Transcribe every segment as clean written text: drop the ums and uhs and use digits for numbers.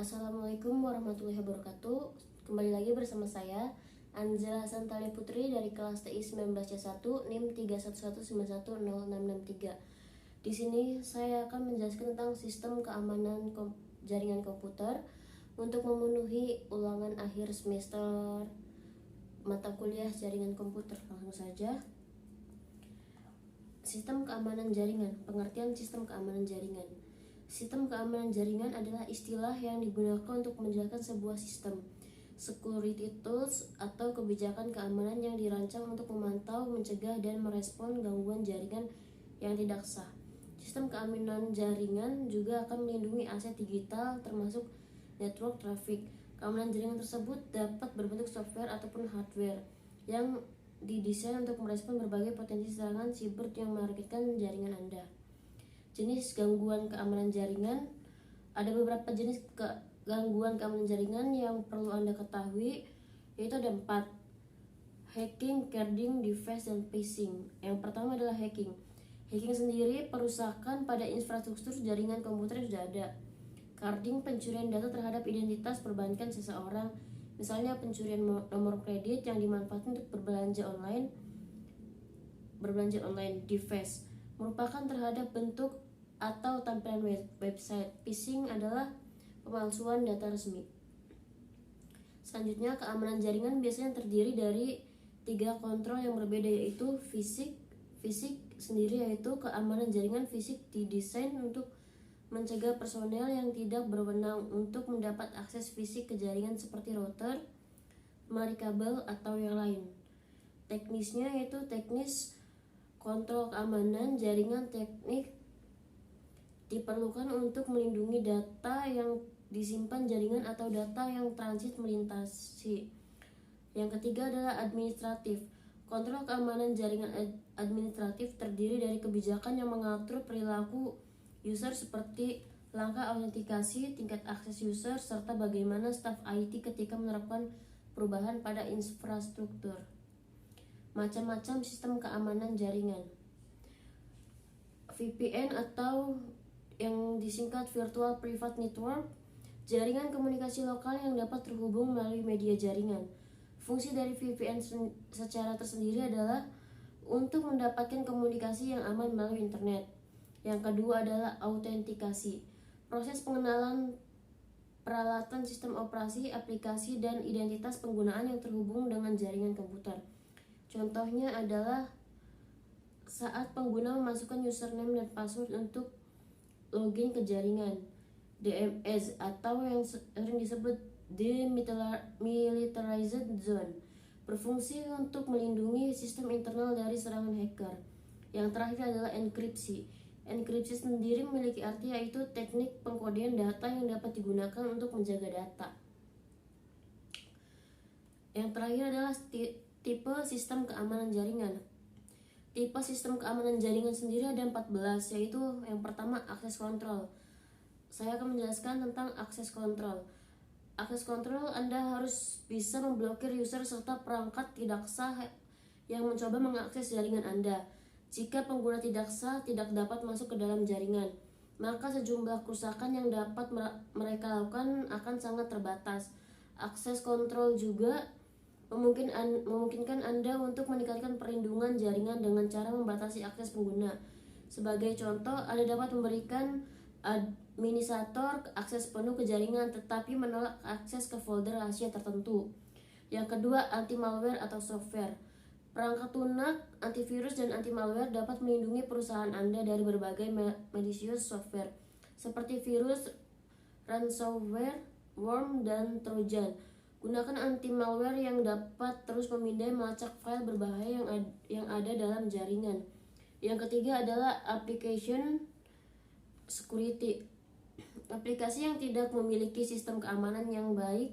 Assalamualaikum warahmatullahi wabarakatuh. Kembali lagi bersama saya Anzela Santali Putri dari kelas TI 19C1 NIM 311910663. Di sini saya akan menjelaskan tentang sistem keamanan jaringan komputer untuk memenuhi ulangan akhir semester mata kuliah jaringan komputer. Langsung saja. Sistem keamanan jaringan. Pengertian sistem keamanan jaringan. Sistem keamanan jaringan adalah istilah yang digunakan untuk menjelaskan sebuah sistem security tools atau kebijakan keamanan yang dirancang untuk memantau, mencegah, dan merespon gangguan jaringan yang tidak sah. Sistem keamanan jaringan juga akan melindungi aset digital termasuk network traffic. Keamanan jaringan tersebut dapat berbentuk software ataupun hardware yang didesain untuk merespon berbagai potensi serangan siber yang merugikan jaringan Anda. Jenis gangguan keamanan jaringan. Ada beberapa jenis gangguan keamanan jaringan yang perlu Anda ketahui, yaitu ada 4: hacking, carding, device, dan phishing. Yang pertama adalah hacking. Hacking sendiri perusakan pada infrastruktur jaringan komputer yang sudah ada. Carding, pencurian data terhadap identitas perbankan seseorang, misalnya pencurian nomor kredit yang dimanfaatkan untuk berbelanja online. Device merupakan terhadap bentuk atau tampilan website. Phishing adalah pemalsuan data resmi. Selanjutnya, keamanan jaringan biasanya terdiri dari 3 kontrol yang berbeda, yaitu fisik sendiri, yaitu keamanan jaringan fisik didesain untuk mencegah personel yang tidak berwenang untuk mendapat akses fisik ke jaringan seperti router, lemari kabel, atau yang lain. Teknisnya yaitu teknis kontrol keamanan jaringan. Teknik diperlukan untuk melindungi data yang disimpan jaringan atau data yang transit melintasi. Yang ketiga adalah administratif. Kontrol keamanan jaringan administratif terdiri dari kebijakan yang mengatur perilaku user seperti langkah autentikasi, tingkat akses user, serta bagaimana staf IT ketika menerapkan perubahan pada infrastruktur. Macam-macam sistem keamanan jaringan. VPN atau yang disingkat Virtual Private Network, jaringan komunikasi lokal yang dapat terhubung melalui media jaringan. Fungsi dari VPN secara tersendiri adalah untuk mendapatkan komunikasi yang aman melalui internet. Yang kedua adalah autentikasi, proses pengenalan peralatan sistem operasi, aplikasi, dan identitas penggunaan yang terhubung dengan jaringan komputer. Contohnya adalah saat pengguna memasukkan username dan password untuk login ke jaringan. DMZ atau yang sering disebut Demilitarized Zone berfungsi untuk melindungi sistem internal dari serangan hacker. Yang terakhir adalah enkripsi. Enkripsi sendiri memiliki arti yaitu teknik pengkodean data yang dapat digunakan untuk menjaga data. Yang terakhir adalah tipe sistem keamanan jaringan. Tipe sistem keamanan jaringan sendiri ada 14, yaitu yang pertama akses kontrol. Saya akan menjelaskan tentang akses kontrol. Akses kontrol, Anda harus bisa memblokir user serta perangkat tidak sah yang mencoba mengakses jaringan Anda. Jika pengguna tidak sah tidak dapat masuk ke dalam jaringan, maka sejumlah kerusakan yang dapat mereka lakukan akan sangat terbatas. Akses kontrol juga memungkinkan Anda untuk meningkatkan perlindungan jaringan dengan cara membatasi akses pengguna. Sebagai contoh, Anda dapat memberikan administrator akses penuh ke jaringan tetapi menolak akses ke folder rahasia tertentu. Yang kedua, anti-malware atau software. Perangkat lunak, antivirus, dan anti-malware dapat melindungi perusahaan Anda dari berbagai malicious software seperti virus, ransomware, worm, dan trojan. Gunakan anti-malware yang dapat terus memindai melacak file berbahaya yang ada dalam jaringan. Yang ketiga adalah application security. Aplikasi yang tidak memiliki sistem keamanan yang baik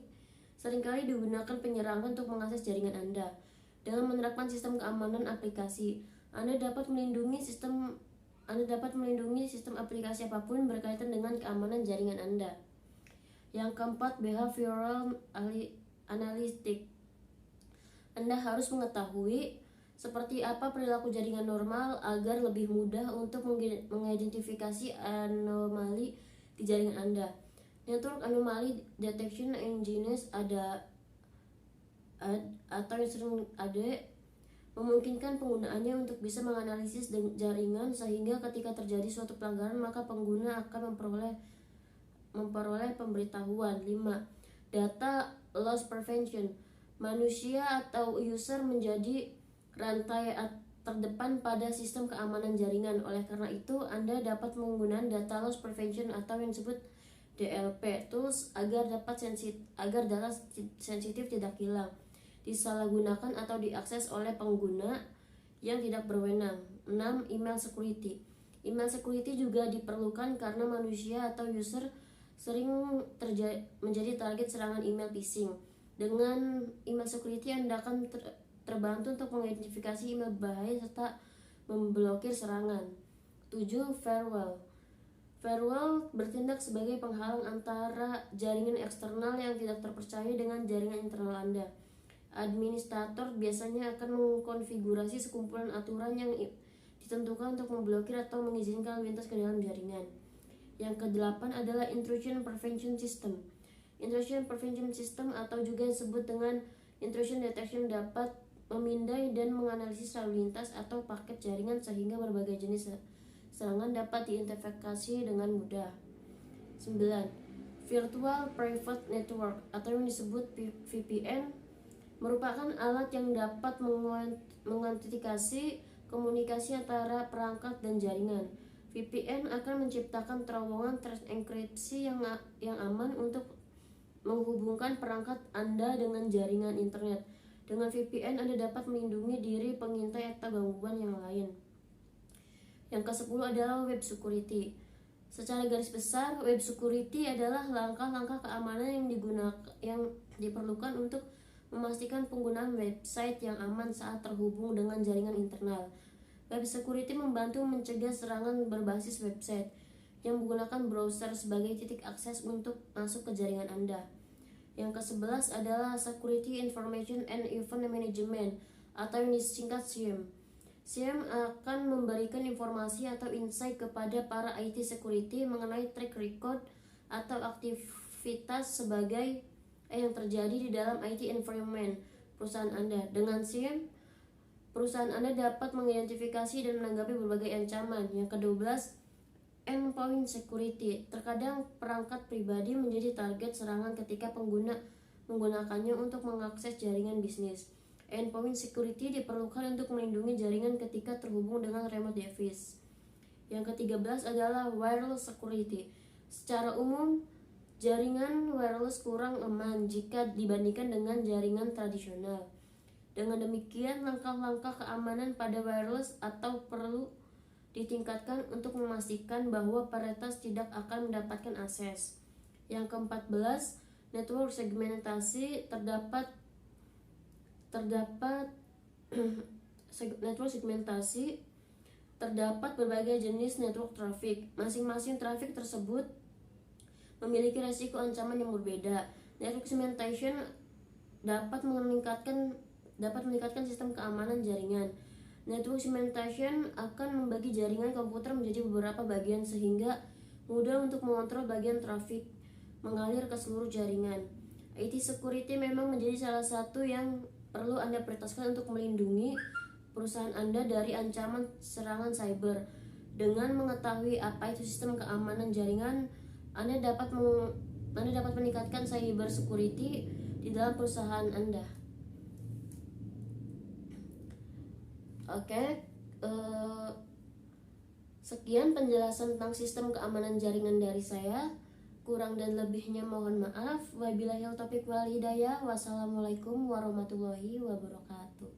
seringkali digunakan penyerang untuk mengakses jaringan Anda. Dengan menerapkan sistem keamanan aplikasi, Anda dapat melindungi sistem aplikasi apapun berkaitan dengan keamanan jaringan Anda. Yang keempat, behavioral analytics. Anda harus mengetahui seperti apa perilaku jaringan normal agar lebih mudah untuk mengidentifikasi anomali di jaringan Anda. Network Anomaly Detection Engines atau yang sering AD memungkinkan penggunaannya untuk bisa menganalisis jaringan sehingga ketika terjadi suatu pelanggaran maka pengguna akan memperoleh pemberitahuan. 5. Data loss prevention. Manusia atau user menjadi rantai terdepan pada sistem keamanan jaringan. Oleh karena itu, Anda dapat menggunakan data loss prevention atau yang disebut DLP tools agar data sensitif tidak hilang, disalahgunakan atau diakses oleh pengguna yang tidak berwenang. 6. Email security. Email security juga diperlukan karena manusia atau user sering menjadi target serangan email phishing. Dengan email security, Anda akan terbantu untuk mengidentifikasi email berbahaya serta memblokir serangan. 7. Firewall. Firewall bertindak sebagai penghalang antara jaringan eksternal yang tidak terpercaya dengan jaringan internal Anda. Administrator biasanya akan mengkonfigurasi sekumpulan aturan yang ditentukan untuk memblokir atau mengizinkan lintas ke dalam jaringan. Yang ke-8 adalah Intrusion Prevention System. Intrusion Prevention System atau juga disebut dengan Intrusion Detection dapat memindai dan menganalisis lalu lintas atau paket jaringan sehingga berbagai jenis serangan dapat diidentifikasi dengan mudah. 9. Virtual Private Network atau yang disebut VPN merupakan alat yang dapat mengautentikasi komunikasi antara perangkat dan jaringan. VPN akan menciptakan terowongan terenkripsi yang aman untuk menghubungkan perangkat Anda dengan jaringan internet. Dengan VPN, Anda dapat melindungi diri pengintai atau gangguan yang lain. Yang ke-10 adalah Web Security. Secara garis besar, Web Security adalah langkah-langkah keamanan yang diperlukan untuk memastikan penggunaan website yang aman saat terhubung dengan jaringan internal. Web Security membantu mencegah serangan berbasis website yang menggunakan browser sebagai titik akses untuk masuk ke jaringan Anda. Yang ke-11 adalah Security Information and Event Management atau yang disingkat SIEM. SIEM akan memberikan informasi atau insight kepada para IT security mengenai track record atau aktivitas yang terjadi di dalam IT environment perusahaan Anda. Dengan SIEM, perusahaan Anda dapat mengidentifikasi dan menanggapi berbagai ancaman. Yang ke-12, Endpoint Security. Terkadang perangkat pribadi menjadi target serangan ketika pengguna menggunakannya untuk mengakses jaringan bisnis. Endpoint Security diperlukan untuk melindungi jaringan ketika terhubung dengan remote device. Yang ke-13 adalah Wireless Security. Secara umum, jaringan wireless kurang aman jika dibandingkan dengan jaringan tradisional. Dengan demikian, langkah-langkah keamanan pada wireless atau perlu ditingkatkan untuk memastikan bahwa peretas tidak akan mendapatkan akses. Yang ke-14, network segmentasi. Network segmentasi terdapat berbagai jenis network traffic. Masing-masing traffic tersebut memiliki resiko ancaman yang berbeda. Network segmentation dapat meningkatkan sistem keamanan jaringan. Network segmentation akan membagi jaringan komputer menjadi beberapa bagian sehingga mudah untuk mengontrol bagian trafik mengalir ke seluruh jaringan. IT security memang menjadi salah satu yang perlu Anda prioritaskan untuk melindungi perusahaan Anda dari ancaman serangan cyber. Dengan mengetahui apa itu sistem keamanan jaringan, Anda dapat meningkatkan cyber security di dalam perusahaan Anda. Sekian penjelasan tentang sistem keamanan jaringan dari saya. Kurang dan lebihnya mohon maaf. Wabillahi taufiq wal hidayah. Wassalamualaikum warahmatullahi wabarakatuh.